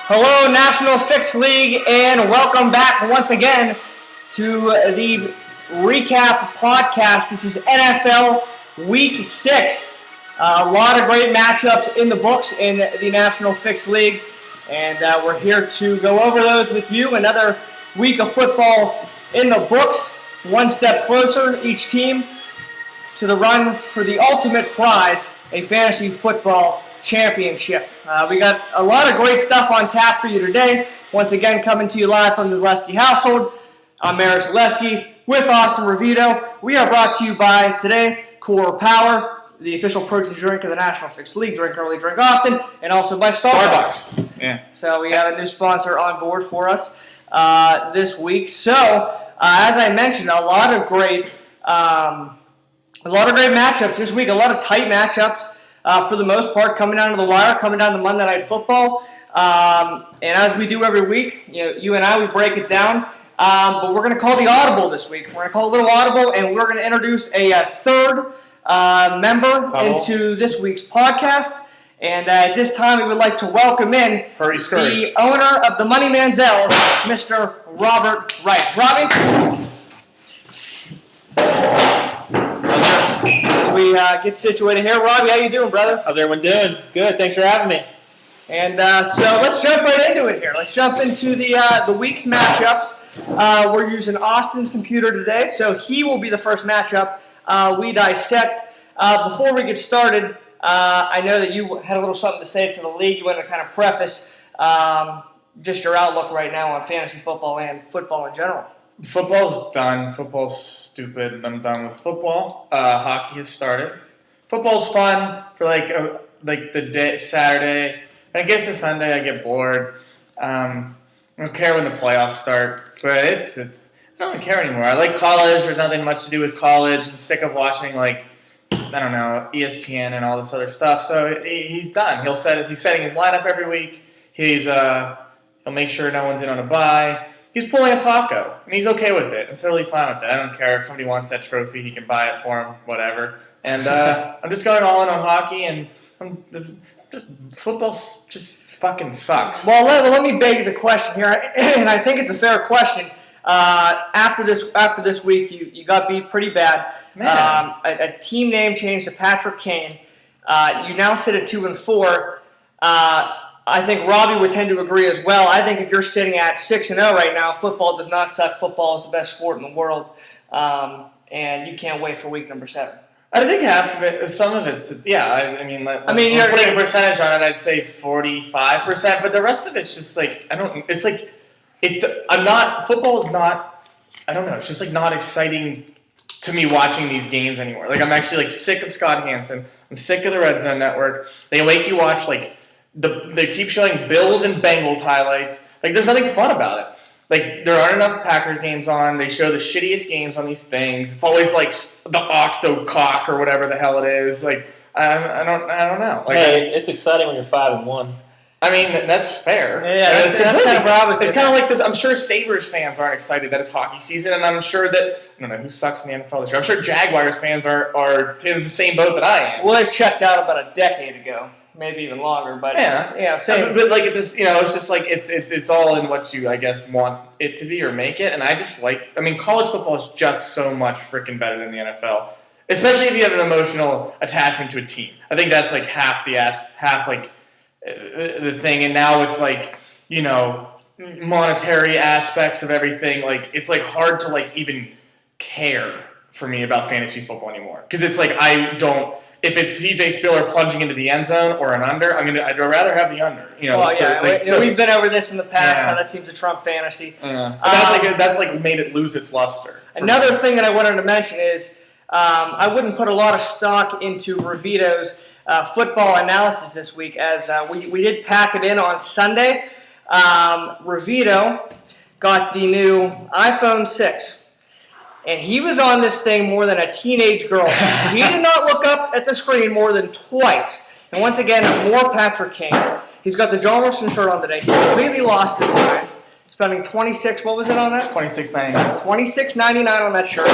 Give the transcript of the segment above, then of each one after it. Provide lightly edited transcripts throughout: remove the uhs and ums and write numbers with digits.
Hello, National Fix League, and welcome back once again to the recap podcast. This is NFL Week 6. A lot of great matchups in the books in the National Fix League, and we're here to go over those with you. Another week of football in the books, one step closer, each team, to the run for the ultimate prize, a fantasy football championship. We got a lot of great stuff on tap for you today. Once again, coming to you live from the Zaleski household. I'm Eric Zaleski with Austin Ravito. We are brought to you by today Core Power, the official protein drink of the National Fix League. Drink early, drink often, and also by Starbucks. Yeah. So we have a new sponsor on board for us this week. So as I mentioned, a lot of great matchups this week. A lot of tight matchups. For the most part, coming down to the wire, coming down to Monday Night Football. And as we do every week, you and I, we break it down. But we're going to call the audible this week. We're going to call a little audible, and we're going to introduce a third member into this week's podcast. And at this time, we would like to welcome in the owner of the Money Manziel, Mr. Robert Wright. Robbie? As we get situated here, Robbie, how you doing, brother? How's everyone doing? Good. Thanks for having me. And so let's jump right into it here. Let's jump into the week's matchups. We're using Austin's computer today, so he will be the first matchup we dissect. Before we get started, I know that you had a little something to say to the league. You want to kind of preface just your outlook right now on fantasy football and football in general. Football's done. Football's stupid. I'm done with football. Hockey has started. Football's fun for like the day Saturday. I guess the Sunday I get bored. I don't care when the playoffs start, but it's I don't really care anymore. I like college. There's nothing much to do with college. I'm sick of watching ESPN and all this other stuff. So he's done. He's setting his lineup every week. He'll make sure no one's in on a bye. He's pulling a taco, and he's okay with it. I'm totally fine with that. I don't care if somebody wants that trophy. He can buy it for him, whatever. And I'm just going all in on hockey, and football just fucking sucks. Well, let me beg the question here, and I think it's a fair question. After this week, you got beat pretty bad. A team name change to Patrick Kane. You now sit at 2-4. I think Robbie would tend to agree as well. I think if you're sitting at 6-0 right now, football does not suck. Football is the best sport in the world, and you can't wait for week number 7. I think half of it, some of it's, yeah. You're putting a percentage on it. I'd say 45%, but the rest of it's just like Football is not. I don't know. It's just like not exciting to me watching these games anymore. Like I'm actually like sick of Scott Hansen. I'm sick of the Red Zone Network. They make you watch they keep showing Bills and Bengals highlights. Like, there's nothing fun about it. Like, there aren't enough Packers games on. They show the shittiest games on these things. It's always like the Octo-Cock or whatever the hell it is. Like, I don't know. Like, it's exciting when you're 5-1. I mean, that's fair. Yeah, that's kind of where I was. It's kind of like this. I'm sure Sabres fans aren't excited that it's hockey season, and I'm sure that I don't know who sucks in the NFL this year. I'm sure Jaguars fans are in the same boat that I am. Well, they've checked out about a decade ago. Maybe even longer, but same. But like this, it's just like it's all in what you, I guess, want it to be or make it. And I just college football is just so much freaking better than the NFL, especially if you have an emotional attachment to a team. I think that's like half the thing. And now with monetary aspects of everything, like it's like hard to like even care for me about fantasy football anymore because it's like I don't. If it's C.J. Spiller plunging into the end zone or an under, I'd rather have the under. We've been over this in the past. How that seems to trump fantasy. Yeah. That's made it lose its luster. Another thing that I wanted to mention is I wouldn't put a lot of stock into Ravito's football analysis this week, as we did pack it in on Sunday. Ravito got the new iPhone 6. And he was on this thing more than a teenage girl. He did not look up at the screen more than twice. And once again, more Patrick Kane. He's got the John Wilson shirt on today. He completely lost his mind. Spending $26, what was it on that? $26.99. $26.99 on that shirt.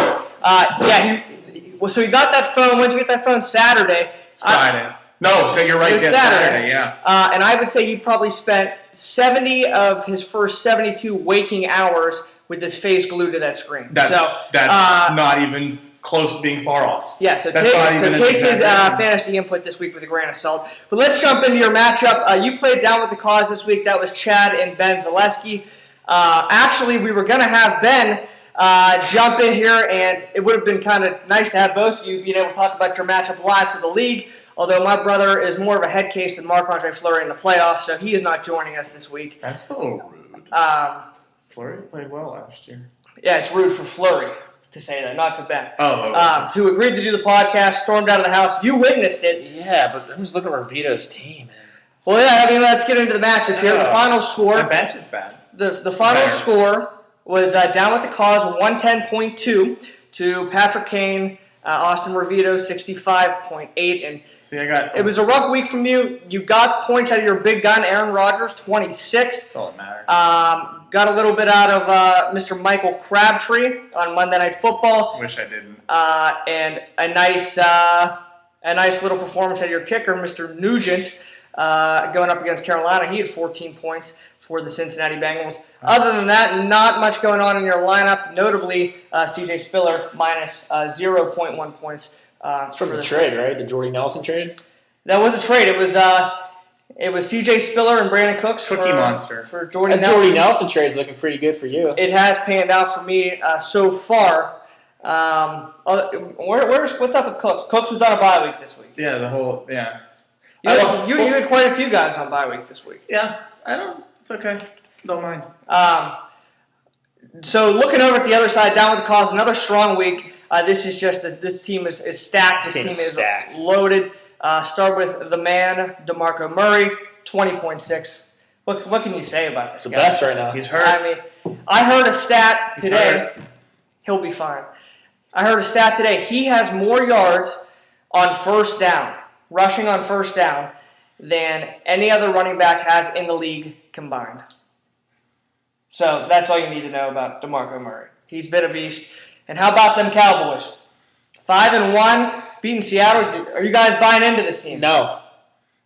So he got that phone. When did you get that phone? Saturday. Friday. No, so you're right. It was Yeah, Saturday. yeah. And I would say he probably spent 70 of his first 72 waking hours with his face glued to that screen. That's so, not even close to being far off. Yeah, so That's take his fantasy input this week with a grain of salt. But let's jump into your matchup. You played down with the cause this week. That was Chad and Ben Zaleski. Actually, we were going to have Ben jump in here, and it would have been kind of nice to have both of you being able to talk about your matchup live for the league, although my brother is more of a head case than Marc-Andre Fleury in the playoffs, so he is not joining us this week. That's a little rude. Fleury played well last year. Yeah, it's rude for Fleury to say that, not to Ben. Oh. Who agreed to do the podcast, stormed out of the house. You witnessed it. Yeah, but I'm just looking at Vito's team, man. Well, yeah, I mean, let's get into the matchup here. The final score. My bench is bad. The final score was down with the cause, 110.2 to Patrick Kane, Austin Revito, 65.8. And See, it was a rough week from you. You got points out of your big gun, Aaron Rodgers, 26. That's all that matters. Got a little bit out of Mr. Michael Crabtree on Monday Night Football. Wish I didn't. And a nice little performance out of your kicker, Mr. Nugent, going up against Carolina. He had 14 points for the Cincinnati Bengals. Other than that, not much going on in your lineup. Notably, C.J. Spiller minus 0.1 points. From the trade, right? The Jordy Nelson trade? That was a trade. It was C.J. Spiller and Brandon Cooks Monster. for Jordy That Nelson. Jordy Nelson trade's looking pretty good for you. It has panned out for me so far. What's up with Cooks? Cooks was on a bye week this week. Yeah, You had quite a few guys on bye week this week. Yeah, it's okay. Don't mind. So looking over at the other side, down with the cause, another strong week. This team is stacked. This team is stacked. loaded. Start with the man, DeMarco Murray, 20.6. What can you say about this The guy? best right now. He's hurt. I mean, I heard a stat He's today. hurt. He'll be fine. I heard a stat today. He has more yards on first down, rushing on first down, than any other running back has in the league combined. So that's all you need to know about DeMarco Murray. He's been a beast. And how about them Cowboys? 5-1, beating Seattle. Are you guys buying into this team? No.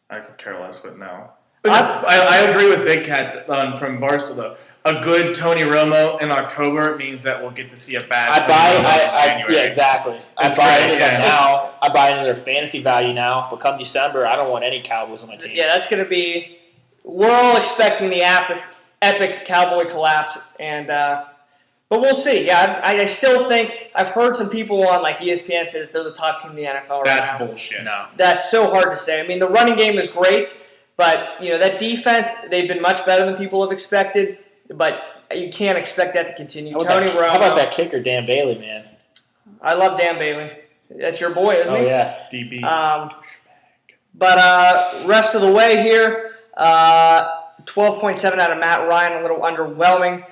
I could care less, but no. I agree with Big Cat from Barstool, though. A good Tony Romo in October means that we'll get to see a bad Tony Romo in January. Yeah, exactly. It's I buy great, into them yeah. now. I buy into their fantasy value now. But come December, I don't want any Cowboys on my team. Yeah, that's going to be – we're all expecting the epic Cowboy collapse. But we'll see. Yeah, I still think – I've heard some people on like ESPN say that they're the top team in the NFL right now. That's bullshit. No. That's so hard to say. I mean, the running game is great, but that defense, they've been much better than people have expected. But you can't expect that to continue. How Romo. about that kicker, Dan Bailey, man? I love Dan Bailey. That's your boy, isn't he? Oh, yeah. DB. But rest of the way here, 12.7 out of Matt Ryan, a little underwhelming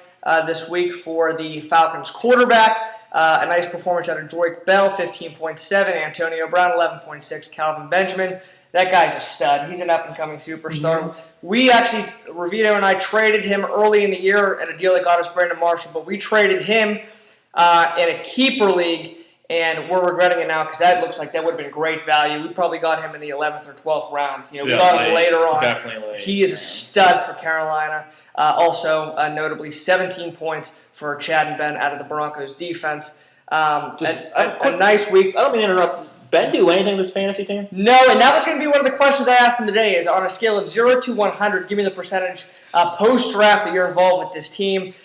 this week for the Falcons quarterback. A nice performance out of Drake Bell, 15.7. Antonio Brown, 11.6. Calvin Benjamin. That guy's a stud. He's an up-and-coming superstar. Mm-hmm. We actually, Revito and I traded him early in the year at a deal that got us Brandon Marshall, but we traded him in a keeper league, and we're regretting it now because that looks like that would have been great value. We probably got him in the 11th or 12th round. We got him later on. Definitely late. He is a stud for Carolina. Also, notably, 17 points for Chad and Ben out of the Broncos defense. A nice week. I don't mean to interrupt. Does Ben do anything with this fantasy team? No, and that was going to be one of the questions I asked him today is on a scale of 0 to 100, give me the percentage post-draft that you're involved with this team.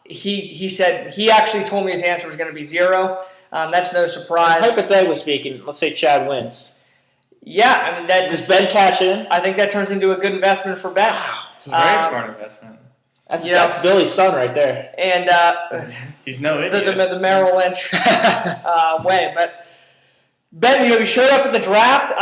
He said he actually told me his answer was going to be 0. That's no surprise. Hypothetically speaking, let's say Chad wins. Yeah, I mean does Ben cash in? I think that turns into a good investment for Ben. Wow, it's a very smart investment. That's Billy's son right there. And he's no idiot. The Merrill Lynch way. But Ben, he showed up at the draft.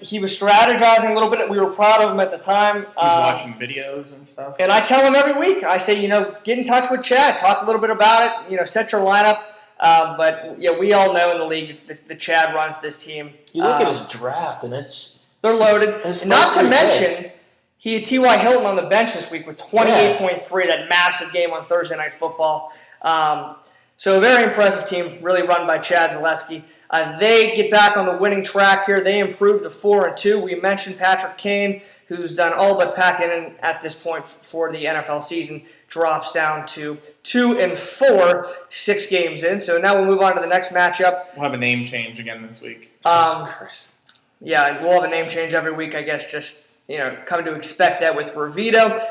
He was strategizing a little bit. We were proud of him at the time. He was watching videos and stuff. And I tell him every week, I say, get in touch with Chad. Talk a little bit about it. Set your lineup. But we all know in the league that Chad runs this team. You look at his draft, and they're loaded. And not to mention, he had T.Y. Hilton on the bench this week with 28.3, that massive game on Thursday Night Football. So a very impressive team, really run by Chad Zaleski. They get back on the winning track here. They improved to 4-2. We mentioned Patrick Kane, who's done all but pack in at this point for the NFL season, drops down to 2-4, 6 games in. So now we'll move on to the next matchup. We'll have a name change again this week. Christ. Yeah, we'll have a name change every week, I guess. Just come to expect that with Revito.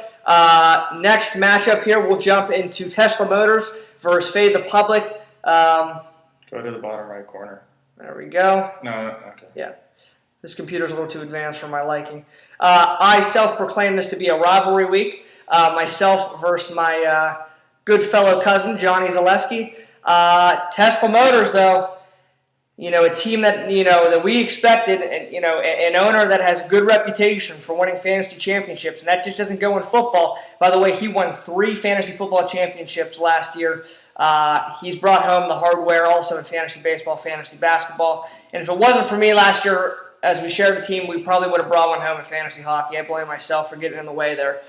Next matchup here, we'll jump into Tesla Motors versus Fade the Public. Go to the bottom right corner. There we go. No, okay. Yeah. This computer's a little too advanced for my liking. I self-proclaim this to be a rivalry week. Myself versus my good fellow cousin, Johnny Zaleski. Tesla Motors, though, a team that, that we expected, and, an owner that has a good reputation for winning fantasy championships, and that just doesn't go in football. By the way, he won 3 fantasy football championships last year. He's brought home the hardware also in fantasy baseball, fantasy basketball. And if it wasn't for me last year, as we shared the team, we probably would have brought one home in fantasy hockey. I blame myself for getting in the way there.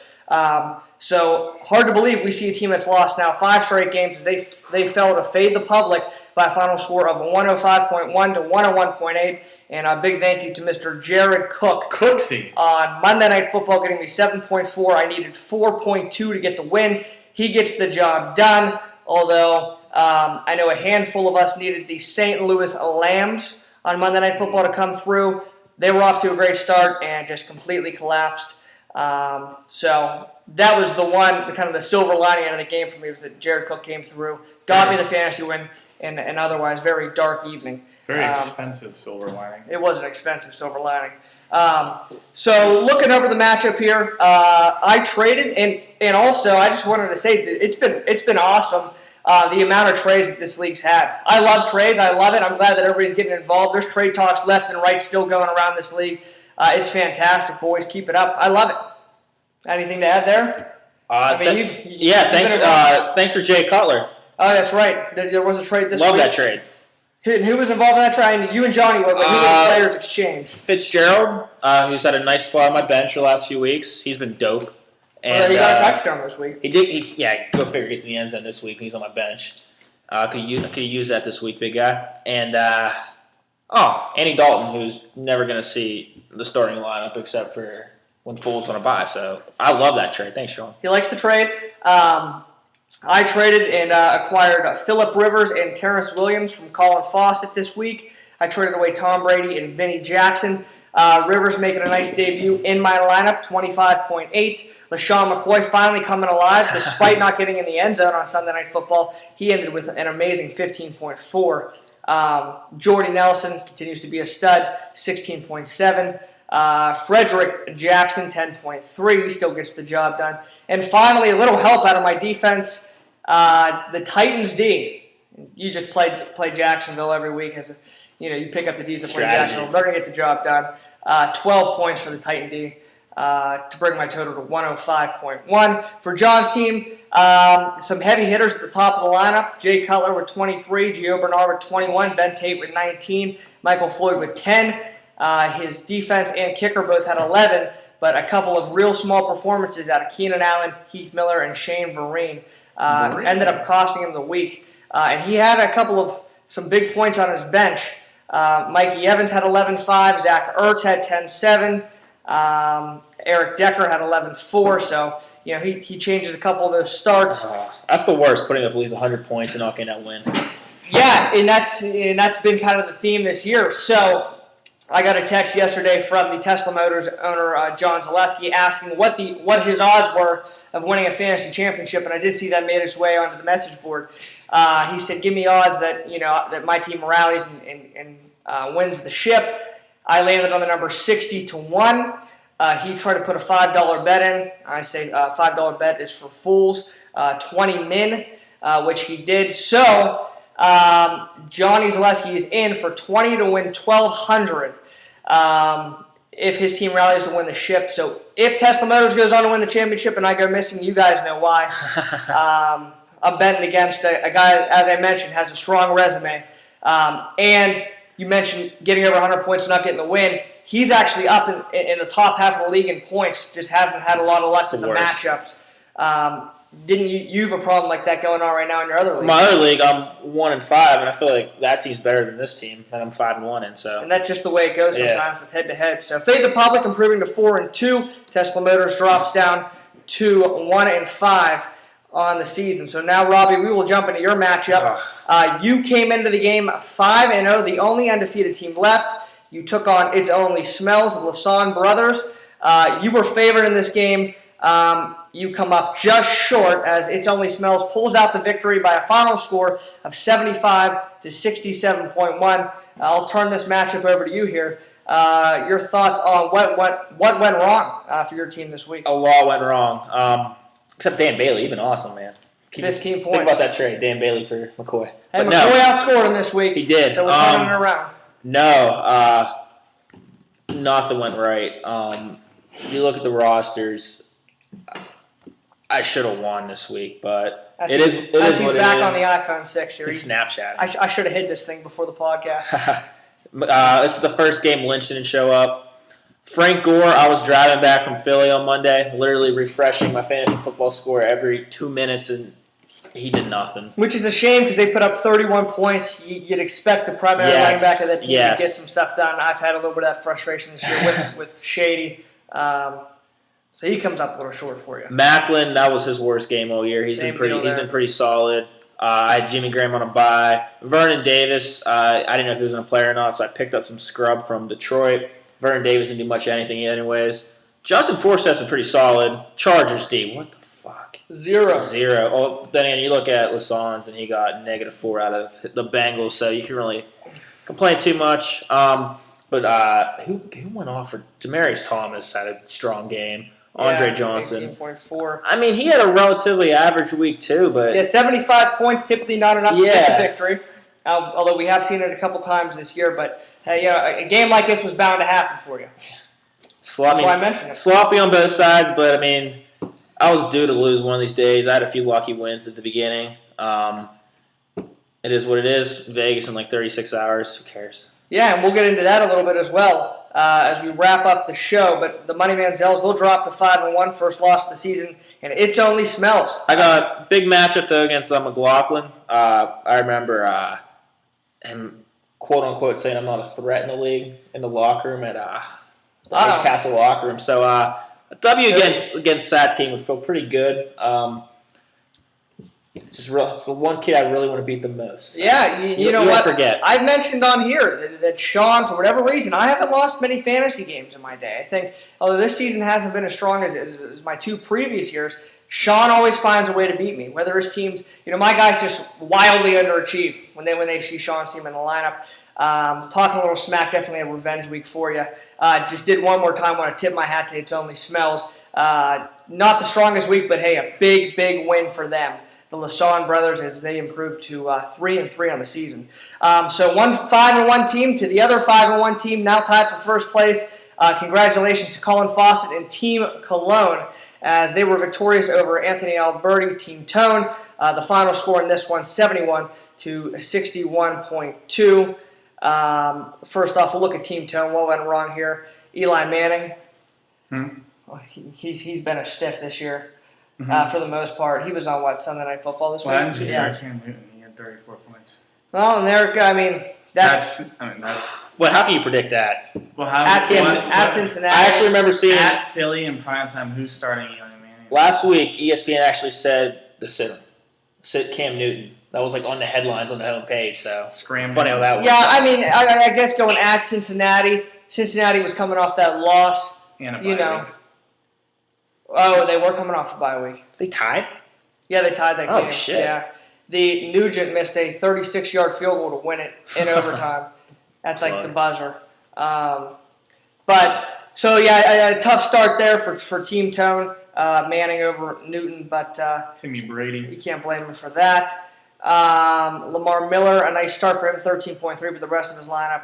So hard to believe we see a team that's lost now 5 straight games as they fell to Fade the Public by a final score of 105.1 to 101.8. And a big thank you to Mr. Jared Cook. Cooksy. On Monday Night Football, getting me 7.4. I needed 4.2 to get the win. He gets the job done. Although I know a handful of us needed the St. Louis Lambs on Monday Night Football to come through. They were off to a great start and just completely collapsed. So that was kind of the silver lining of the game for me, was that Jared Cook came through, got me the fantasy win in an otherwise very dark evening. Very expensive silver lining. It was an expensive silver lining. So looking over the matchup here, I traded, and also I just wanted to say that it's been awesome. The amount of trades that this league's had. I love trades. I love it. I'm glad that everybody's getting involved. There's trade talks left and right still going around this league. It's fantastic, boys. Keep it up. I love it. Anything to add there? Thanks for Jay Cutler. Oh, that's right. There was a trade this week. Love that trade. Who was involved in that trade? You and Johnny were, but who did the players exchange? Fitzgerald, who's had a nice spot on my bench the last few weeks. He's been dope. And he got a touchdown this week. He did. Go figure. Gets in the end zone this week. He's on my bench. Could use that this week, big guy. And Andy Dalton, who's never going to see the starting lineup except for when Foles on a bye. So I love that trade. Thanks, Sean. He likes the trade. I traded and acquired Phillip Rivers and Terrence Williams from Colin Fawcett this week. I traded away Tom Brady and Vinny Jackson. Rivers making a nice debut in my lineup, 25.8. LaShawn McCoy finally coming alive, despite not getting in the end zone on Sunday Night Football. He ended with an amazing 15.4. Jordy Nelson continues to be a stud, 16.7. Frederick Jackson, 10.3. He still gets the job done. And finally, a little help out of my defense, the Titans D. You just play Jacksonville every week as you pick up the D's to play Jacksonville. They're going to get the job done. 12 points for the Titan D to bring my total to 105.1. For John's team, some heavy hitters at the top of the lineup. Jay Cutler with 23, Gio Bernard with 21, Ben Tate with 19, Michael Floyd with 10. His defense and kicker both had 11, but a couple of real small performances out of Keenan Allen, Heath Miller, and Shane Vereen ended up costing him the week. And he had some big points on his bench. Mikey Evans had 11.5. Zach Ertz had 10.7. Eric Decker had 11.4. So, he changes a couple of those starts. That's the worst, putting up at least 100 points and not getting that win. Yeah, and that's been kind of the theme this year. So I got a text yesterday from the Tesla Motors owner, John Zaleski, asking what his odds were of winning a fantasy championship, and I did see that made its way onto the message board. He said, "Give me odds that that my team rallies and wins the ship." I landed on the number 60 to 1. He tried to put a $5 bet in. I say $5 bet is for fools. 20 min, which he did. So Johnny Zaleski is in for 20 to win 1,200 if his team rallies to win the ship. So if Tesla Motors goes on to win the championship and I go missing, you guys know why. I'm betting against a guy, as I mentioned, has a strong resume. And you mentioned getting over 100 points and not getting the win. He's actually up in the top half of the league in points, just hasn't had a lot of luck with the matchups. didn't you have a problem like that going on right now in your other league? My other league, I'm 1-5, and I feel like that team's better than this team, and I'm 5-1 in. So, and that's just the way it goes sometimes with head-to-head. So Fade the Public improving to 4-2. Tesla Motors drops down to 1-5 on the season. So now, Robbie, we will jump into your matchup. You came into the game 5-0, the only undefeated team left. You took on It's Only Smells, the Lasan brothers. You were favored in this game. You come up just short as It's Only Smells pulls out the victory by a final score of 75 to 67.1. I'll turn this matchup over to you here. Your thoughts on what went wrong for your team this week? a lot went wrong. Except Dan Bailey, you've been awesome, man. 15 points. Think about that trade, Dan Bailey for McCoy. Hey, But McCoy outscored him this week. He did. So we're turning it around. No, nothing went right. You look at the rosters. I should have won this week, but it is He's what back it is. on the iPhone 6 here. He's Snapchat. I should have hid this thing before the podcast. This is the first game Lynch didn't show up. Frank Gore, I was driving back from Philly on Monday, literally refreshing my fantasy football score every 2 minutes, and he did nothing. Which is a shame because they put up 31 points. You'd expect the primary running back of that team to get some stuff done. I've had a little bit of that frustration this year with Shady. So he comes up a little short for you. Macklin, that was his worst game all year. He's been pretty solid. I had Jimmy Graham on a bye. Vernon Davis, I didn't know if he was going to play or not, so I picked up some scrub from Detroit. Vernon Davis didn't do much of anything anyways. Justin Forseth's been pretty solid. Chargers D, what the fuck? 0. Oh, then again, you look at Lassans, and he got -4 out of the Bengals, so you can really complain too much. But who went off for Demaryius Thomas had a strong game. Andre Johnson. 18.4. I mean, he had a relatively average week too, but 75 points, typically not enough to get the victory. Although we have seen it a couple times this year, but hey, a game like this was bound to happen for you. That's why I mentioned it. Sloppy on both sides, but I mean, I was due to lose one of these days. I had a few lucky wins at the beginning. It is what it is. Vegas in like 36 hours. Who cares? Yeah, and we'll get into that a little bit as well as we wrap up the show. But the Money Manziels will drop to 5-1, first loss of the season, and It's Only Smells. I got a big matchup though against McLaughlin. I remember him quote unquote saying I'm not a threat in the league in the locker room at the Ice Castle locker room. So a W against that team would feel pretty good. It's the one kid I really want to beat the most. Yeah, you know what? Forget. I've mentioned on here that Sean, for whatever reason, I haven't lost many fantasy games in my day. I think, although this season hasn't been as strong as my 2 previous years, Sean always finds a way to beat me. Whether his teams, my guys just wildly underachieve when they see Sean's team in the lineup. Talking a little smack, definitely a revenge week for you. Just did one more time. Want to tip my hat to It's Only Smells. Not the strongest week, but hey, a big win for them. The Lasan brothers as they improved to 3-3 on the season. So one 5-1 team to the other 5-1 team, now tied for first place. Congratulations to Colin Fawcett and Team Cologne as they were victorious over Anthony Alberti, Team Tone. The final score in this one, 71 to 61.2. First off, we'll look at Team Tone. What went wrong here? Eli Manning. Well, he's been a stiff this year. For the most part. He was on, Sunday Night Football this week? Well, Cam Newton, he had 34 points. Well, and there, that's Well, how can you predict that? Well, at Cincinnati. I actually remember seeing at Philly in primetime who's starting Eli Manning. Last week, ESPN actually said to sit Cam Newton. That was like on the headlines on the homepage. So Scramble. Funny how that was. Yeah, I mean, I guess going at Cincinnati. Cincinnati was coming off that loss. And a bye week. Oh, they were coming off a bye week. They tied? Yeah, they tied that game. Oh, shit. Yeah. The Nugent missed a 36-yard field goal to win it in overtime at the buzzer. A tough start there for Team Tone. Manning over Newton, but Timmy Brady. You can't blame him for that. Lamar Miller, a nice start for him, 13.3, but the rest of his lineup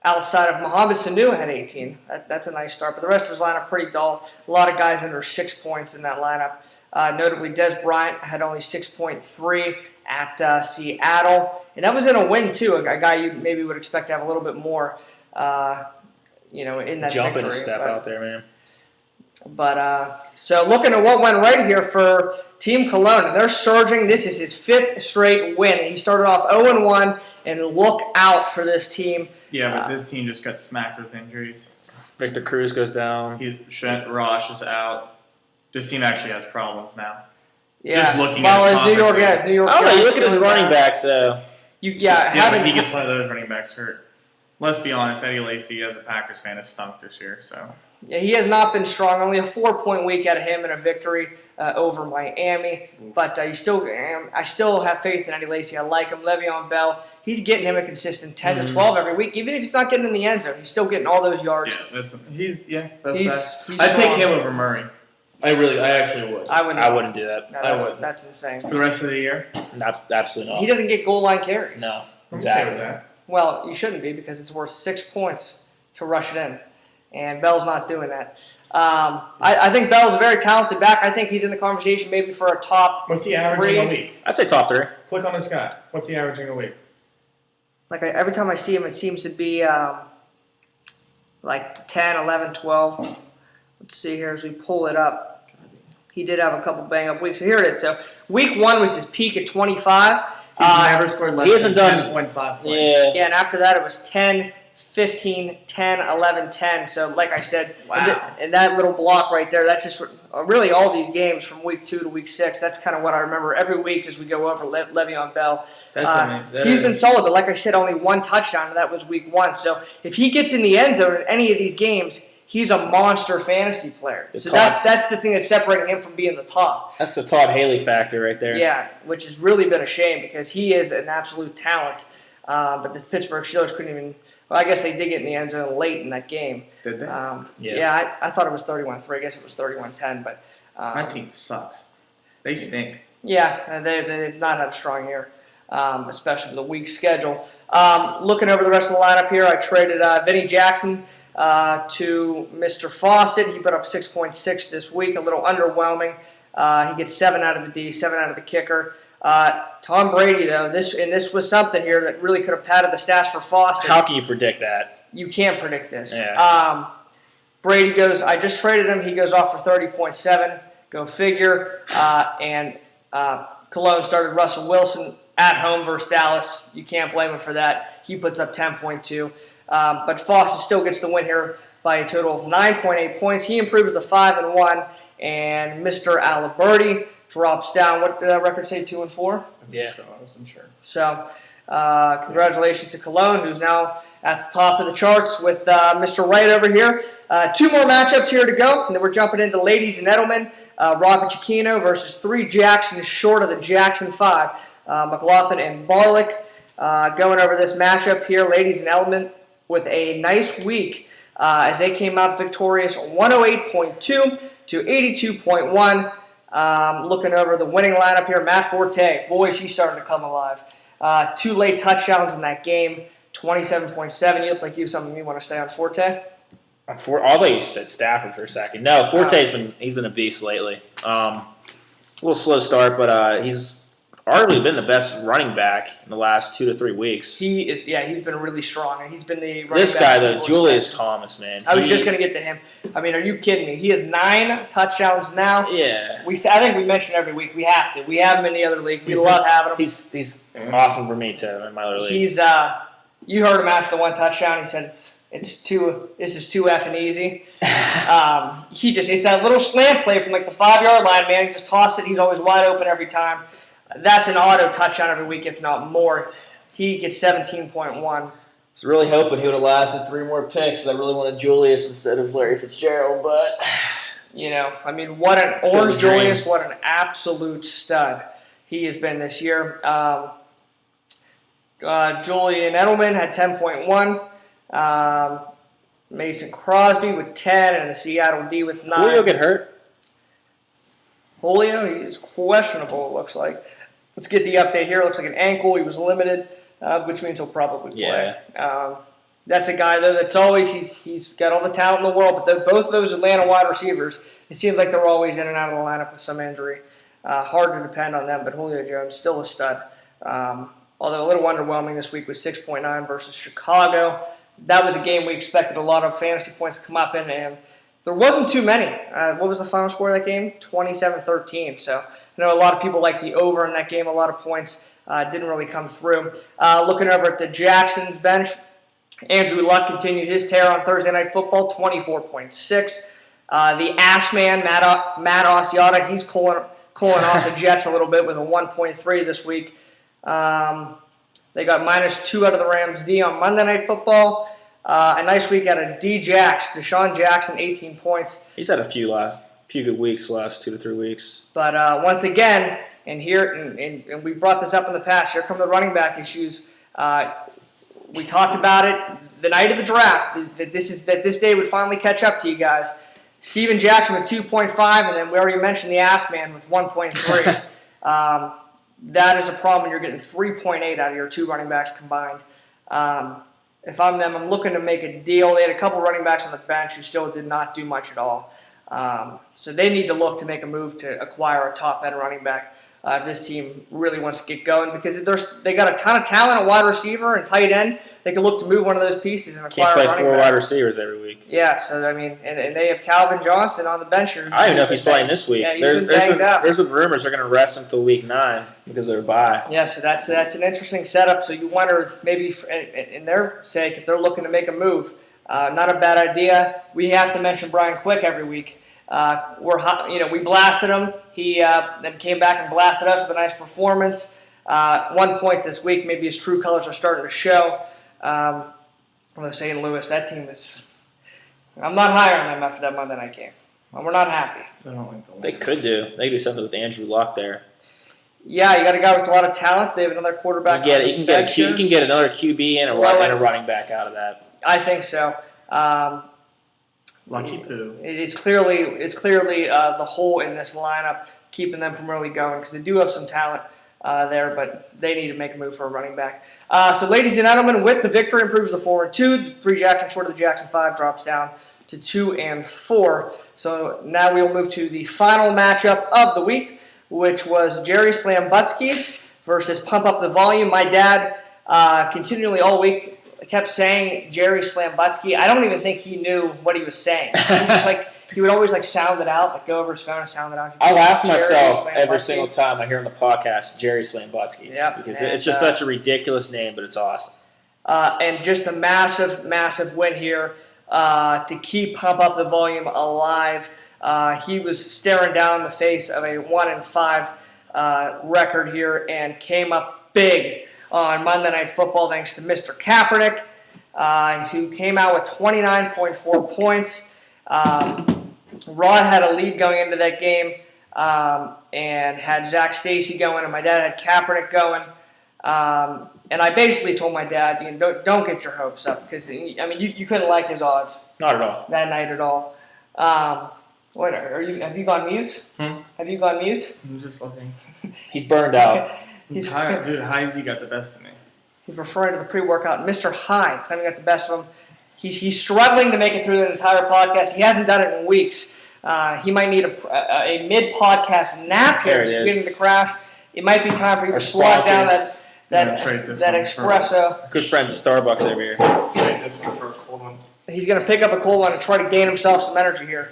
outside of Mohamed Sanu had 18. That's a nice start, but the rest of his lineup pretty dull. A lot of guys under 6 points in that lineup. Notably, Des Bryant had only 6.3 at Seattle, and that was in a win too. A guy you maybe would expect to have a little bit more, in that jumping victory. a step out there, man. But so looking at what went right here for Team Cologne, and they're surging. This is his 5th straight win. He started off 0-1, and look out for this team. Yeah, but this team just got smacked with injuries. Victor Cruz goes down. Rosh is out. This team actually has problems now. Yeah, Just looking well, at as New York, Conference. New York. I don't know. You Giants look at his doing running that. backs, though. Yeah, but he gets one of those running backs hurt. Let's be honest, Eddie Lacy, as a Packers fan, has stunk this year. So Yeah, he has not been strong. Only a 4-point week out of him and a victory over Miami. But I still have faith in Eddie Lacy. I like him. Le'Veon Bell, he's getting him a consistent 10 to 12 every week. Even if he's not getting in the end zone, he's still getting all those yards. yeah, that's best. He's I'd take strong. him over Murray. I actually would. I wouldn't do that. No, I would. that's insane. For the rest of the year, Absolutely not. He doesn't get goal line carries. No, I'm exactly. okay with that. Well, you shouldn't be because it's worth 6 points to rush it in. And Bell's not doing that. I think Bell's a very talented back. I think he's in the conversation maybe for a top What's he averaging 3. a week? I'd say top 3. Click on this guy. What's he averaging a week? Every time I see him, it seems to be like 10, 11, 12. Let's see here as we pull it up. He did have a couple bang-up weeks. So here it is. So week 1 was his peak at 25. He's never scored less he hasn't than done- 10.5 points. Yeah. Yeah, and after that it was 10, 15, 10, 11, 10. So like I said, Wow. and that little block right there, that's just really all these games from week 2 to week 6. That's kind of what I remember every week as we go over Le'Veon Bell. He's been solid, but like I said, only 1 touchdown, and that was week 1. So if he gets in the end zone in any of these games, he's a monster fantasy player. So that's the thing that's separating him from being the top. That's the Todd Haley factor right there. Yeah, which has really been a shame because he is an absolute talent. But the Pittsburgh Steelers couldn't even. Well, I guess they did get in the end zone late in that game. Did they? Yeah, I thought it was 31-3. I guess it was 31-10. But My team sucks. They stink. yeah, they've not had a strong year, especially with a weak schedule. Looking over the rest of the lineup here, I traded Vinny Jackson to Mr. Fawcett. He put up 6.6 this week, a little underwhelming. He gets 7 out of the D, 7 out of the kicker. Tom Brady, though, this was something here that really could have padded the stats for Fawcett. How can you predict that? You can't predict this. Yeah. Brady goes, I just traded him. He goes off for 30.7. Go figure. And Cologne started Russell Wilson at home versus Dallas. You can't blame him for that. He puts up 10.2. But Fawcett still gets the win here by a total of 9.8 points. He improves to 5-1, and Mr. Aliberti drops down. What did that record say? 2-4. Yeah. So I wasn't sure. So, congratulations to Cologne, who's now at the top of the charts with Mr. Wright over here. 2 more matchups here to go, and then we're jumping into Ladies and Edelman. Robert Chiquino versus 3 Jacksons short of the Jackson 5. McLaughlin and Barlick going over this matchup here. Ladies and Edelman with a nice week as they came out victorious 108.2 to 82.1. Looking over the winning lineup here, Matt Forte. Boys, he's starting to come alive. 2 late touchdowns in that game, 27.7. You look like you have something you want to say on Forte? I thought you said Stafford for a second. No, Forte's been a beast lately. A little slow start, but he's arguably been the best running back in the last 2 to 3 weeks. He is, yeah, he's been really strong. He's been the running This back guy, people though, Julius expected. Thomas, man. I was just going to get to him. I mean, are you kidding me? He has 9 touchdowns now. Yeah. I think we mention every week. We have to. We have him in the other league. We love having him. He's awesome for me, too, in my other league. He's you heard him after the 1 touchdown. He said this is too effing easy. It's that little slant play from like the 5-yard line, man. He just tosses it. He's always wide open every time. That's an auto touchdown every week, if not more. He gets 17.1. I was really hoping he would have lasted 3 more picks. I really wanted Julius instead of Larry Fitzgerald, but I mean, what an Orange the dream. Julius, what an absolute stud he has been this year. Julian Edelman had 10.1. Mason Crosby with 10, and the Seattle D with 9. Julio get hurt? Julio, he's questionable, it looks like. Let's get the update here. It looks like an ankle. He was limited, which means he'll probably play. Yeah. That's a guy, though, that's always, he's got all the talent in the world, but both of those Atlanta wide receivers, it seems like they're always in and out of the lineup with some injury. Hard to depend on them, but Julio Jones, still a stud. Although a little underwhelming this week with 6.9 versus Chicago. That was a game we expected a lot of fantasy points to come up in, and there wasn't too many. What was the final score of that game? 27-13. So I know a lot of people like the over in that game. A lot of points didn't really come through. Looking over at the Jackson's bench, Andrew Luck continued his tear on Thursday Night Football, 24.6. The ass man, Matt Asiata, he's cooling off the Jets a little bit with a 1.3 this week. They got -2 out of the Rams D on Monday Night Football. A nice week out of Deshaun Jackson, 18 points. He's had a few good weeks, last 2 to 3 weeks. But once again, and we brought this up in the past, here come the running back issues. We talked about it the night of the draft, that this day would finally catch up to you guys. Steven Jackson with 2.5, and then we already mentioned the ass man with 1.3. That is a problem when you're getting 3.8 out of your 2 running backs combined. If I'm them, I'm looking to make a deal. They had a couple running backs on the bench who still did not do much at all. So they need to look to make a move to acquire a top-end running back if this team really wants to get going, because they got a ton of talent at wide receiver and tight end. They can look to move one of those pieces and acquire a running back. Can't play 4 wide receivers every week. Yeah, so I mean, and they have Calvin Johnson on the bench here. I don't even know if he's playing this week. Yeah, he's been banged up. There's been rumors they're going to rest him until week 9 because they're bye. Yeah, so that's an interesting setup. So you wonder if maybe, in their sake, if they're looking to make a move. Not a bad idea. We have to mention Brian Quick every week. We blasted him. He then came back and blasted us with a nice performance. 1 point this week, maybe his true colors are starting to show. With St. Louis, that team is. I'm not high on them after that Monday night game. We're not happy. I don't like the They could do something with Andrew Luck there. Yeah, you got a guy with a lot of talent. They have another quarterback. You can get another QB and a running back out of that. I think so. Lucky poo. It's clearly the hole in this lineup keeping them from really going, because they do have some talent there, but they need to make a move for a running back. So, ladies and gentlemen, with the victory improves the 4-2. The 3 Jackson short of the Jackson 5 drops down to 2-4. So now we'll move to the final matchup of the week, which was Jerry Slambutsky versus Pump Up the Volume. My dad continually all week kept saying Jerry Slambutsky. I don't even think he knew what he was saying. He would always sound it out, go over his phone and sound it out. I laugh myself every single time I hear on the podcast Jerry Slambutsky. Yep, because it's just such a ridiculous name, but it's awesome. And just a massive, massive win here to keep Pump Up the Volume alive. He was staring down the face of a 1-5 record here and came up big on Monday Night Football thanks to Mr. Kaepernick, who came out with 29.4 points. Rod had a lead going into that game and had Zach Stacy going, and my dad had Kaepernick going. And I basically told my dad, don't get your hopes up, because you couldn't like his odds. Not at all. That night at all. Have you gone mute? Have you gone mute? I'm just looking. He's burned out. Dude, Heinze got the best of me. He's referring to the pre-workout. Mr. High claiming got the best of him. He's struggling to make it through the entire podcast. He hasn't done it in weeks. He might need a mid-podcast nap here to get him to crash. It might be time for you to slot down that espresso. Good friends at Starbucks over here. Trade this one for a cold one. He's going to pick up a cold one and try to gain himself some energy here,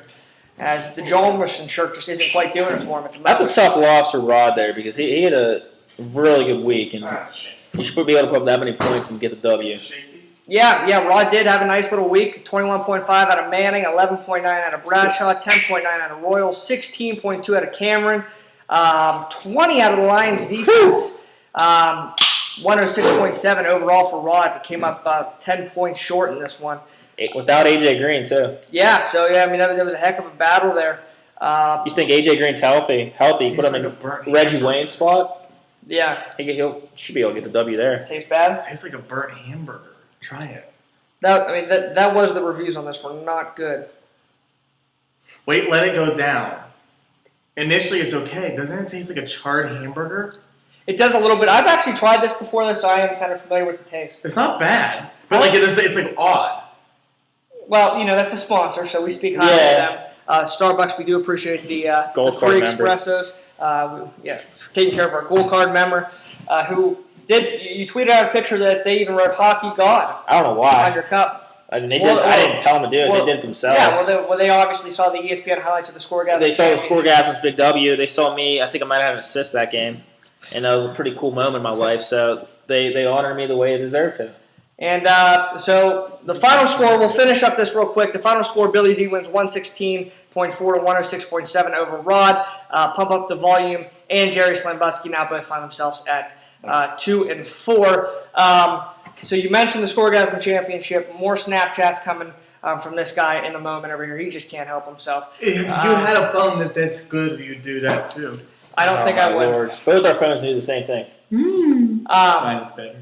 as the Joel Emerson shirt just isn't quite doing it for him. That's a tough loss for Rod there, because he had a really good week, and you should be able to put up that many points and get the W. Yeah, Rod did have a nice little week. 21.5 out of Manning, 11.9 out of Bradshaw, 10.9 out of Royal, 16.2 out of Cameron, 20 out of the Lions defense, 106.7 overall for Rod, but came up about 10 points short in this one. Without A.J. Green, too. Yeah, so that was a heck of a battle there. You think A.J. Green's healthy? Put him in Reggie Wayne's spot? Yeah. He should be able to get the W there. Tastes bad? Tastes like a burnt hamburger. Try it. That was the reviews on this one. Not good. Wait, let it go down. Initially, it's okay. Doesn't it taste like a charred hamburger? It does a little bit. I've actually tried this before, so I am kind of familiar with the taste. It's not bad, but it's odd. Well, that's a sponsor, so we speak highly of them. Starbucks, we do appreciate the free espressos. Taking care of our Gold Card member, who you tweeted out a picture that they even wrote "Hockey God" I don't know why. on your cup. I mean, Well, I didn't tell them to do it. well, They did it themselves. Yeah, they obviously saw the ESPN highlights of the Scoregasm. They saw the Scoregasm's Big W. They saw me. I think I might have had an assist that game, and that was a pretty cool moment in my life. So they honored me the way it deserved to. And so the final score, we'll finish up this real quick. The final score, Billy Z wins 116.4 to 106.7 over Rod. Pump Up the Volume and Jerry Slambutsky now both find themselves at 2 and 4. So you mentioned the Scoregasm Championship. More Snapchats coming from this guy in the moment over here. He just can't help himself. If you had a phone that's good, you'd do that too. I don't think I would. Lord. Both our phones do the same thing. Mine's better.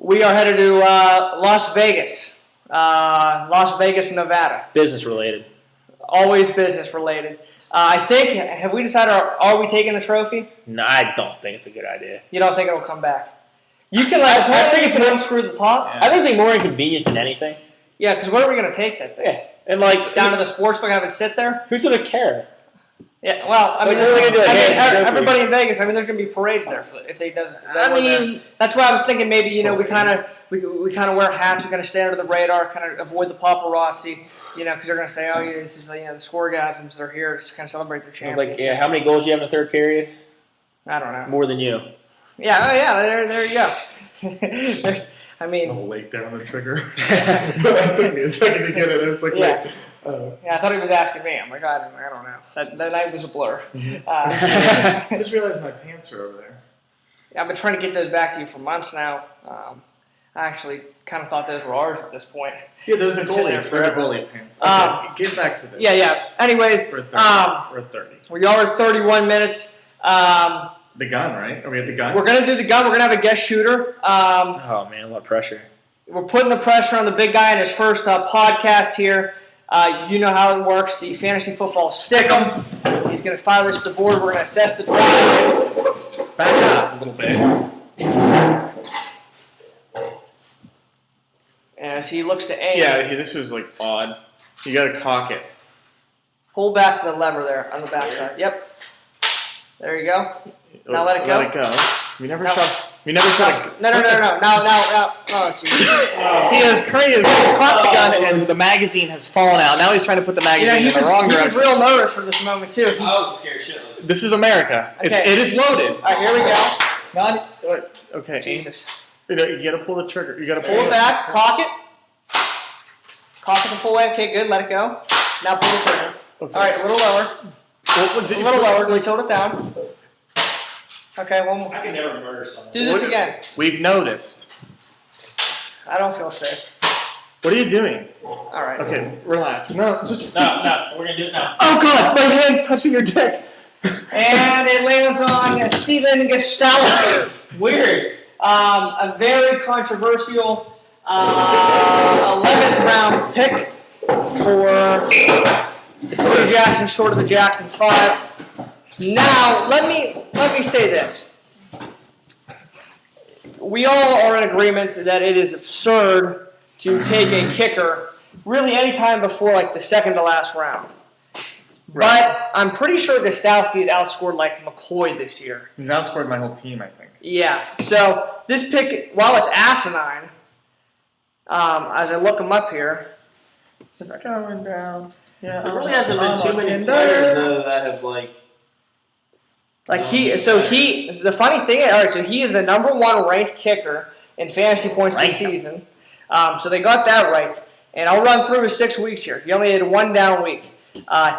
We are headed to Las Vegas, Nevada. Business related. Always business related. I think, have we decided, are we taking the trophy? No, I don't think it's a good idea. You don't think it'll come back? You can I think it's unscrew the top. Yeah. I think it's more inconvenient than anything. Yeah, because where are we going to take that thing? Yeah, and like Down to the sports book, have it sit there? who's gonna care? Yeah, well, I mean, Like, what are we gonna do? everybody in Vegas. I mean, there's going to be parades there if they do. That's why I was thinking maybe we kind of wear hats, we kind of stay under the radar, kind of avoid the paparazzi, because they're going to say, oh yeah, this is the Scoregasms. They're here to kind of celebrate their championship. Like, how many goals do you have in the third period? I don't know. More than you. Yeah, oh yeah, there you go. I mean, Late there on the trigger. It took me a second to get it. It was like, Yeah. wait. yeah, I thought he was asking me. I'm like, I don't know. That night was a blur. I just realized my pants are over there. I've been trying to get those back to you for months now. I actually kind of thought those were ours at this point. Yeah, those are Been sitting there goalie. forever. They're goalie pants. Okay, get back to this. Yeah. Anyways, We're at 30. we are at 31 minutes. The gun, right? Are we at the gun? We're going to do the gun. We're going to have a guest shooter. Oh man, a lot of pressure. We're putting the pressure on the big guy in his first podcast here. You know how it works. The fantasy football stick'em. He's going to fire this to the board. We're going to assess the draft. Back up a little bit. As he looks to aim. Yeah, this is like odd. You gotta cock it. Pull back the lever there on the backside. Yep. There you go. Now let it go. Let it go. We never No. shot. We never shot. No. No. Oh, geez. He has crazy. Caught the gun, and the magazine has fallen out. Now he's trying to put the magazine in the wrong he was direction. real nervous for this moment, too. I was scared shitless. This is America. Okay. It is loaded. All right, here we go. Okay. Jesus. You gotta pull the trigger. You gotta Pull it back. Cock it. Cock it the full way. Okay, good. Let it go. Now pull the trigger. Okay. All right, a little lower. Well, A little lower. Really tilt it down. Okay, one more. I could never murder someone. Do this again. We've noticed. I don't feel safe. What are you doing? All right. Okay, relax. No, just. No, we're gonna do it now. Oh God, my hand's touching your dick. And it lands on Steven Gostowski. Weird. A very controversial 11th round pick for the Philly Jackson, short of the Jackson 5. Now, let me say this. We all are in agreement that it is absurd to take a kicker really any time before like the second to last round. Right. But I'm pretty sure Gostowski has outscored like McCoy this year. He's outscored my whole team, I think. Yeah, so this pick, while it's asinine, as I look him up here, It's going down. Yeah, There really hasn't been I'm too on many Tinder. players that have like. the funny thing, all right, so he is the number 1 ranked kicker in fantasy points this season. So they got that right. And I'll run through his 6 weeks here. He only had one down week.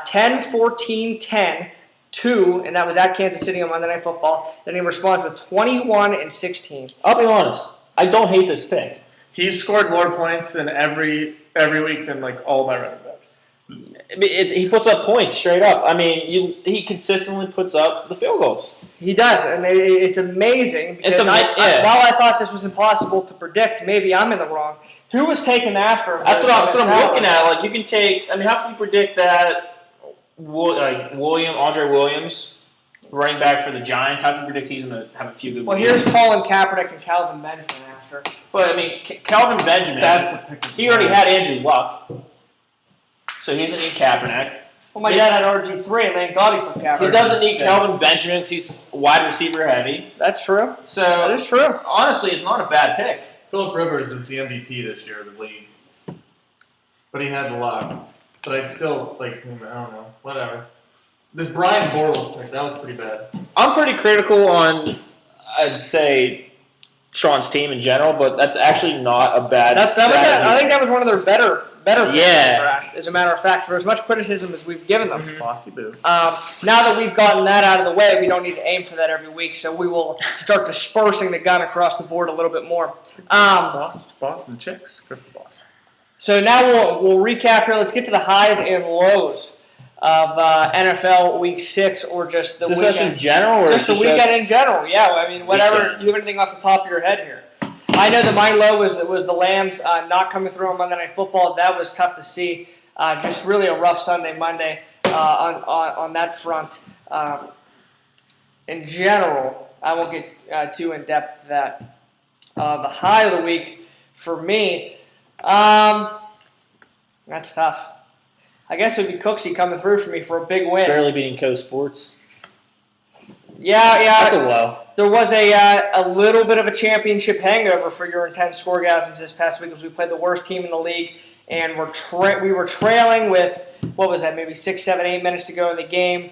10, 14, 10, 2, and that was at Kansas City on Monday Night Football. Then he responds with 21 and 16. I'll be honest. I don't hate this pick. He's scored more points than every week than like all my running backs. I mean, he puts up points straight up. I mean, he consistently puts up the field goals. He does, and it's amazing. Because It's yeah. while I thought this was impossible to predict, maybe I'm in the wrong. Who was taken after him? That's what I'm looking at. Like, you can take. I mean, how can you predict that? Andre Williams, running back for the Giants. How can you predict he's going to have a few good? Well, weeks? here's Colin Kaepernick and Calvin Benjamin after. But I mean, Calvin Benjamin. That's the pick. He already had Andrew Luck, so he doesn't need Kaepernick. Well, my dad had RG3, and thank God he took Kaepernick. He doesn't need Calvin Benjamin because he's wide receiver heavy. That's true. So That is true. honestly, it's not a bad pick. Phillip Rivers is the MVP this year of the league. but he had the luck. But I'd still, like, I don't know. Whatever. This Brian Bortles pick, that was pretty bad. I'm pretty critical on, I'd say, Sean's team in general, but that's actually not a bad strategy. I think that was one of their better Yeah. draft, as a matter of fact, for as much criticism as we've given them. Bossy boo. Now that we've gotten that out of the way, we don't need to aim for that every week, so we will start dispersing the gun across the board a little bit more. Boston chicks. Good for Boston. So now we'll recap here. Let's get to the highs and lows of NFL Week 6, or just the Is this weekend. in general, or Just the weekend in general. Yeah, I mean, whatever. Weekend. Do you have anything off the top of your head here? I know that my low was the Lambs not coming through on Monday Night Football. That was tough to see. Just really a rough Sunday, Monday on that front. In general, I won't get too in depth to that. The high of the week for me, that's tough. I guess it would be Cooksey coming through for me for a big win. barely beating Co Sports. Yeah. That's a low. There was a little bit of a championship hangover for your intense scoregasms this past week, as we played the worst team in the league, and we were trailing with, what was that, maybe 6, 7, 8 minutes to go in the game.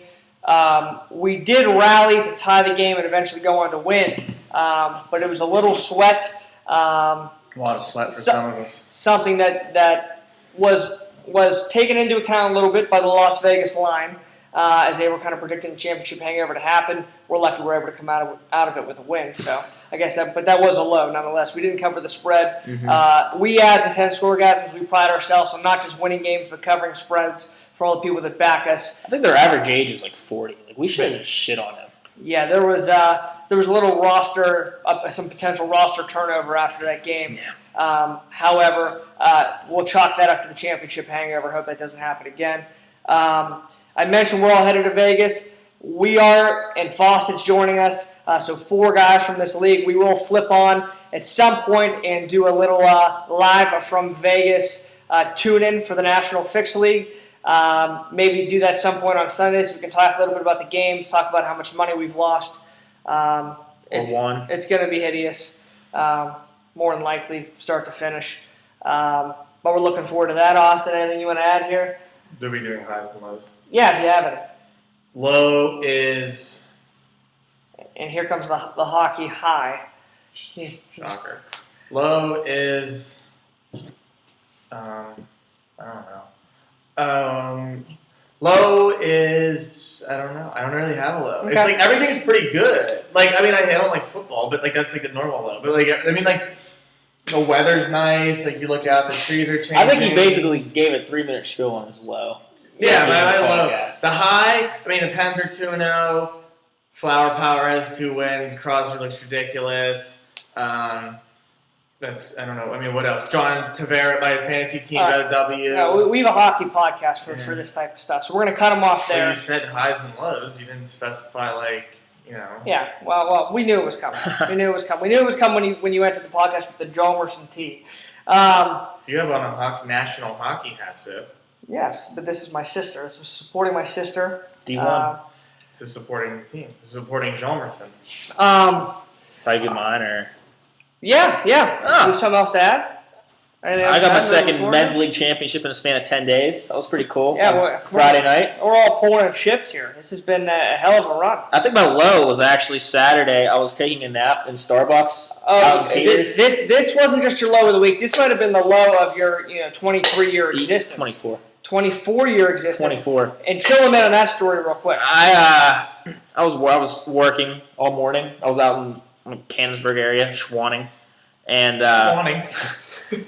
We did rally to tie the game and eventually go on to win, but it was a little sweat. A lot of sweat for some of us. Something that was taken into account a little bit by the Las Vegas line, as they were kind of predicting the championship hangover to happen. We're lucky we're able to come out of it with a win. So I guess but that was a low nonetheless. We didn't cover the spread. Mm-hmm. We as intense scoregasms, we pride ourselves on not just winning games but covering spreads for all the people that back us. I think their average age is like 40. Like, we shouldn't shit on him. Yeah, there was a little roster, some potential roster turnover after that game. Yeah. However, we'll chalk that up to the championship hangover. Hope that doesn't happen again. I mentioned we're all headed to Vegas. We are, and Fawcett's joining us. So 4 guys from this league. We will flip on at some point and do a little live from Vegas tune-in for the National Fix League. Maybe do that some point on Sunday so we can talk a little bit about the games, talk about how much money we've lost. It's going to be hideous, more than likely, start to finish. But we're looking forward to that. Austin, anything you want to add here? They'll be doing highs and lows. Yeah, if you have it. Low is... And here comes the hockey high. Shocker. Low is... I don't know. Low is... I don't know. I don't really have a low. Okay. It's like everything's pretty good. Like, I mean, I don't like football, but like that's like a normal low. But like, I mean, like, the weather's nice. Like, you look out, the trees are changing. I think he basically gave a 3-minute spiel on his low. Yeah, man, I love Podcast. the high. I mean, the Pens are 2-0. Flower Power has 2 wins. Crosby looks ridiculous. That's, I don't know. I mean, what else? John Tavares, my fantasy team, got a W. No, we have a hockey podcast for this type of stuff, so we're going to cut them off So there. you said highs and lows. You didn't specify, like, you know. Yeah, well, we knew it was coming. We knew it was coming when you entered the podcast with the Jomerson T. You have on a national hockey hat, so. Yes, but this is my sister. This was supporting my sister. D1. This is supporting the team. This is supporting Jomerson. If I get mine, or... Yeah. Ah. Do you have something else to add? Anything else I to got my add moving second forward? men's league championship in a span of 10 days. That was pretty cool. Yeah, On Friday night. We're all pulling in chips here. This has been a hell of a run. I think my low was actually Saturday. I was taking a nap in Starbucks out in Peters. This wasn't just your low of the week. This might have been the low of your 23-year existence. 24. 24-year existence. 24. And fill them in on that story real quick. I was working all morning. I was out in the Canonsburg area, Schwanning. And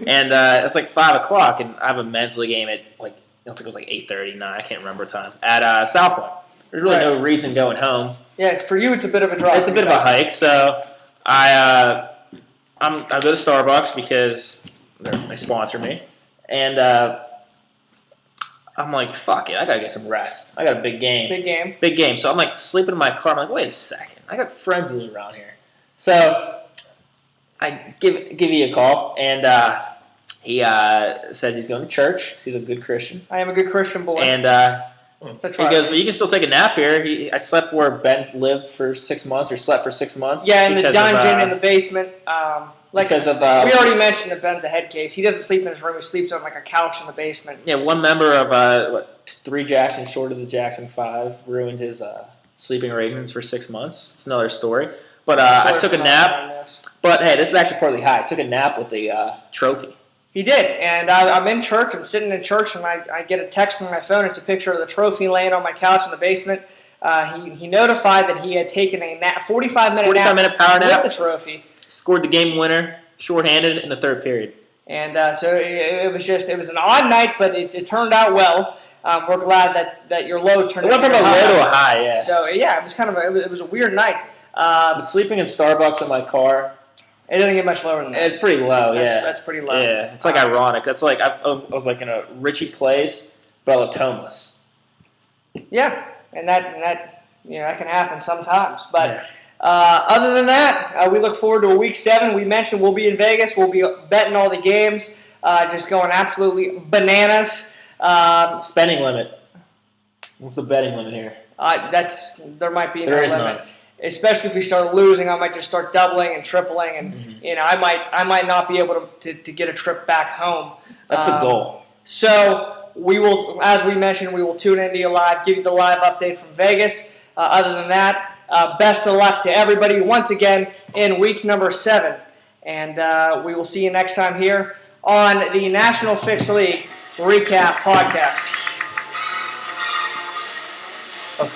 and it's like 5 o'clock, and I have a men's league game at like I think it was like 8:30, 9. I can't remember time at South Point. There's really no reason going home. Yeah, for you it's a bit of a drive. It's a bit of a hike, so I go to Starbucks because they sponsor me, and I'm like, fuck it, I gotta get some rest. I got a big game. Big game. So I'm like sleeping in my car. I'm like, wait a second, I got friends living around here. So I give you a call, and he says he's going to church. He's a good Christian. I am a good Christian boy. And he goes, but you can still take a nap here. I slept where Ben lived for 6 months, or slept for 6 months. Yeah, in the because dungeon of, in the basement. because of we already mentioned that Ben's a head case. He doesn't sleep in his room. He sleeps on like a couch in the basement. yeah, one member of 3 Jacksons short of the Jackson 5 ruined his sleeping arrangements for 6 months. It's another story. But I took a nap. But hey, this is actually partly high. I took a nap with the trophy. He did, and I'm in church. I'm sitting in church, and I get a text on my phone. It's a picture of the trophy laying on my couch in the basement. He notified that he had taken a 45-minute power nap with the trophy. Scored the game winner, shorthanded in the third period. And so it was an odd night, but it turned out well. We're glad that your low turned out. It went from a low to a high, yeah. So yeah, it was kind of it was a weird night. Sleeping in Starbucks in my car. It doesn't get much lower than that. It's pretty low, That's pretty low. Yeah, it's like ironic. That's like I was like in a Richie Place, but I looked homeless. Yeah, and that that can happen sometimes. But other than that, we look forward to a week 7. We mentioned we'll be in Vegas. We'll be betting all the games, just going absolutely bananas. Spending limit. What's the betting limit here? There might be no There is limit. none. Especially if we start losing, I might just start doubling and tripling, and I might not be able to get a trip back home. That's the goal. So we will, as we mentioned, we will tune into you live, give you the live update from Vegas. Other than that, best of luck to everybody once again in week number 7, and we will see you next time here on the National Fixed League Recap Podcast.